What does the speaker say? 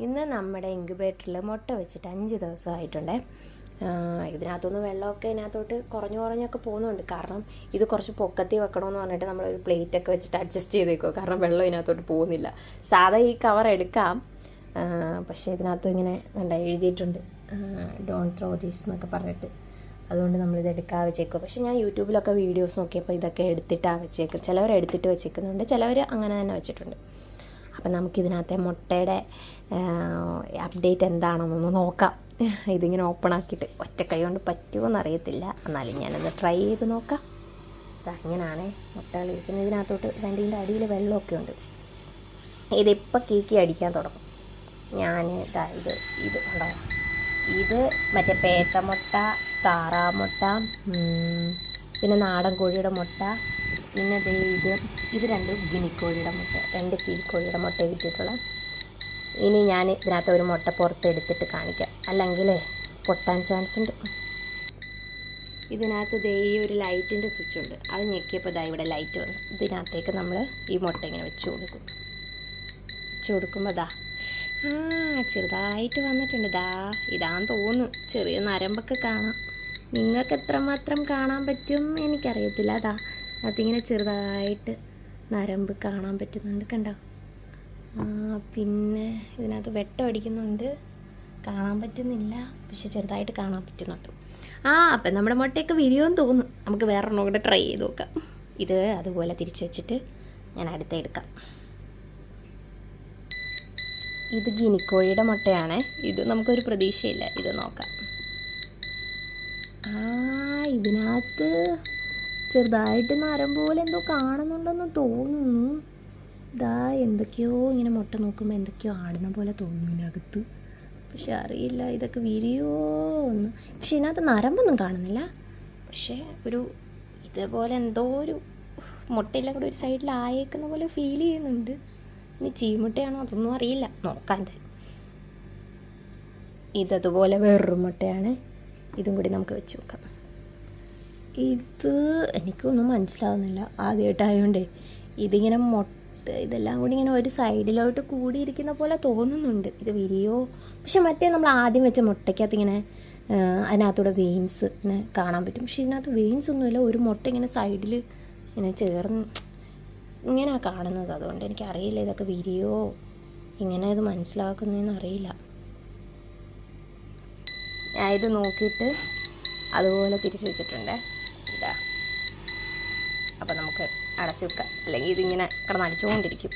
ഇന്ന് നമ്മുടെ ഇൻക്യുബേറ്ററിൽ മുട്ട വെച്ചിട്ട് 5 ദിവസമായിട്ടുണ്ടേ. ഇതിനകത്തുനിന്ന് വെള്ളമൊക്കെ ഇതിനകത്തോട്ട് കുറഞ്ഞൊക്കെ പോകുന്നുണ്ട്. കാരണം ഇത് കുറച്ച് പൊക്കത്തി വെക്കണമെന്ന് പറഞ്ഞിട്ട് നമ്മളൊരു പ്ലേറ്റൊക്കെ വെച്ചിട്ട് അഡ്ജസ്റ്റ് ചെയ്തേക്കോ. കാരണം വെള്ളം ഇതിനകത്തോട്ട് പോകുന്നില്ല. സാധാ ഈ കവർ എടുക്കാം, പക്ഷേ ഇതിനകത്ത് ഇങ്ങനെ എഴുതിയിട്ടുണ്ട് ഡോണ്ട് ത്രോ ദീസ് എന്നൊക്കെ പറഞ്ഞിട്ട്. അതുകൊണ്ട് നമ്മളിത് എടുക്കാൻ വെച്ചേക്കും. പക്ഷേ ഞാൻ യൂട്യൂബിലൊക്കെ വീഡിയോസ് നോക്കിയപ്പോൾ ഇതൊക്കെ എടുത്തിട്ടാണ് വെച്ചേക്കും. ചിലവർ എടുത്തിട്ട് വെച്ചേക്കുന്നുണ്ട്, ചിലവർ അങ്ങനെ തന്നെ വെച്ചിട്ടുണ്ട്. അപ്പം നമുക്കിതിനകത്തെ മുട്ടയുടെ അപ്ഡേറ്റ് എന്താണെന്നൊന്ന് നോക്കാം. ഇതിങ്ങനെ ഓപ്പൺ ആക്കിയിട്ട് ഒറ്റ കൈ കൊണ്ട് പറ്റുമോയെന്ന് അറിയത്തില്ല, എന്നാലും ഞാനത് ട്രൈ ചെയ്ത് നോക്കാം. അങ്ങനെയാണേ മുട്ടകൾ ഇരിക്കുന്നത്. ഇതിനകത്തോട്ട് ഇതിൻ്റെ അടിയിൽ വെള്ളമൊക്കെ ഉണ്ട്. ഇതിപ്പോൾ കീക്കി അടിക്കാൻ തുടങ്ങും. ഞാൻ ഇത് ഉണ്ടോ, ഇത് മറ്റേ പേത്തമുട്ട, താറാമുട്ട, പിന്നെ നാടൻ കോഴിയുടെ മുട്ട, പിന്നെ ഇത് 2 ഗിനിക്കോഴിയുടെ മുട്ട, 2 ചീനിക്കോഴിയുടെ മുട്ട ഇട്ടിട്ടുള്ള. ഇനി ഞാൻ ഇതിനകത്ത് ഒരു മുട്ട പുറത്തെടുത്തിട്ട് കാണിക്കാം, അല്ലെങ്കിൽ പൊട്ടാൻ ചാൻസ് ഉണ്ട്. ഇതിനകത്ത് ഒരു ലൈറ്റിൻ്റെ സ്വിച്ച് ഉണ്ട്. അത് ഞെക്കിയപ്പോൾ ഇവിടെ ലൈറ്റ് വന്നു. ഇതിനകത്തേക്ക് നമ്മൾ ഈ മുട്ട ഇങ്ങനെ വെച്ച് കൊടുക്കുമ്പോൾ ചെറുതായിട്ട് വന്നിട്ടുണ്ട്. ഇതാന്ന് തോന്നുന്നു. ചെറിയ നരമ്പൊക്കെ കാണാം. നിങ്ങൾക്ക് എത്രമാത്രം കാണാൻ പറ്റും എനിക്കറിയത്തില്ല. അതിങ്ങനെ ചെറുതായിട്ട് നരമ്പ് കാണാൻ പറ്റുന്നുണ്ട്, കണ്ടോ? പിന്നെ ഇതിനകത്ത് വെട്ടം അടിക്കുന്നുണ്ട്, കാണാൻ പറ്റുന്നില്ല, പക്ഷെ ചെറുതായിട്ട് കാണാൻ പറ്റുന്നുണ്ട്. അപ്പം നമ്മുടെ മുട്ടയൊക്കെ വിരിയുമെന്ന് തോന്നുന്നു. നമുക്ക് വേറൊരെണ്ണം കൂടെ ട്രൈ ചെയ്ത് നോക്കാം. ഇത് അതുപോലെ തിരിച്ച് വെച്ചിട്ട് ഞാൻ എടുക്കാം. ഇത് ഗിനിക്കോഴിയുടെ മുട്ടയാണ്. ഇത് നമുക്കൊരു പ്രതീക്ഷയില്ല. ഇത് നോക്കാം. ഇതിനകത്ത് ചെറുതായിട്ട് നരമ്പ് പോലെ എന്തോ കാണുന്നുണ്ടെന്ന് തോന്നുന്നു. എന്തൊക്കെയോ ഇങ്ങനെ മുട്ട നോക്കുമ്പോൾ എന്തൊക്കെയോ ആടുന്ന പോലെ തോന്നുന്നു ഇതിനകത്ത്. പക്ഷെ അറിയില്ല ഇതൊക്കെ വിരിയോ ഒന്ന്. പക്ഷെ ഇതിനകത്ത് നരമ്പൊന്നും കാണുന്നില്ല. പക്ഷേ ഇതേപോലെ എന്തോ ഒരു മുട്ടയെല്ലാം കൂടെ ഒരു സൈഡിൽ ആയേക്കുന്ന പോലെ ഫീൽ ചെയ്യുന്നുണ്ട്. ഇനി ചീമുട്ടയാണോ അതൊന്നും അറിയില്ല, നോക്കാം. ഇതതുപോലെ വേറൊരു മുട്ടയാണ്. ഇതും കൂടി നമുക്ക് വെച്ച് നോക്കാം. ഇത് എനിക്കൊന്നും മനസ്സിലാവുന്നില്ല, ആദ്യമായിട്ടായതുകൊണ്ടേ. ഇതിങ്ങനെ ഇതെല്ലാം കൂടി ഇങ്ങനെ ഒരു സൈഡിലോട്ട് കൂടിയിരിക്കുന്ന പോലെ തോന്നുന്നുണ്ട്. ഇത് വിരിയോ? പക്ഷെ മറ്റേ നമ്മൾ ആദ്യം വെച്ച മുട്ടയ്ക്കകത്ത് ഇങ്ങനെ അതിനകത്തൂടെ വെയിൻസ് ഇങ്ങനെ കാണാൻ പറ്റും. പക്ഷെ ഇതിനകത്ത് വെയിൻസ് ഒന്നുമില്ല. ഒരു മുട്ട ഇങ്ങനെ സൈഡിൽ ഇങ്ങനെ ചേർന്ന് ഇങ്ങനെയാണ് കാണുന്നത്. അതുകൊണ്ട് എനിക്കറിയില്ല ഇതൊക്കെ വിരിയോ, ഇങ്ങനെ ഇത് മനസ്സിലാക്കുന്നതെന്ന് അറിയില്ല. ഞാൻ ഇത് നോക്കിയിട്ട് അതുപോലെ തിരിച്ചു വെച്ചിട്ടുണ്ട്. അപ്പം നമുക്ക് അടച്ചു വെക്കാം, അല്ലെങ്കിൽ ഇതിങ്ങനെ കിടന്നടിച്ചുകൊണ്ടിരിക്കും.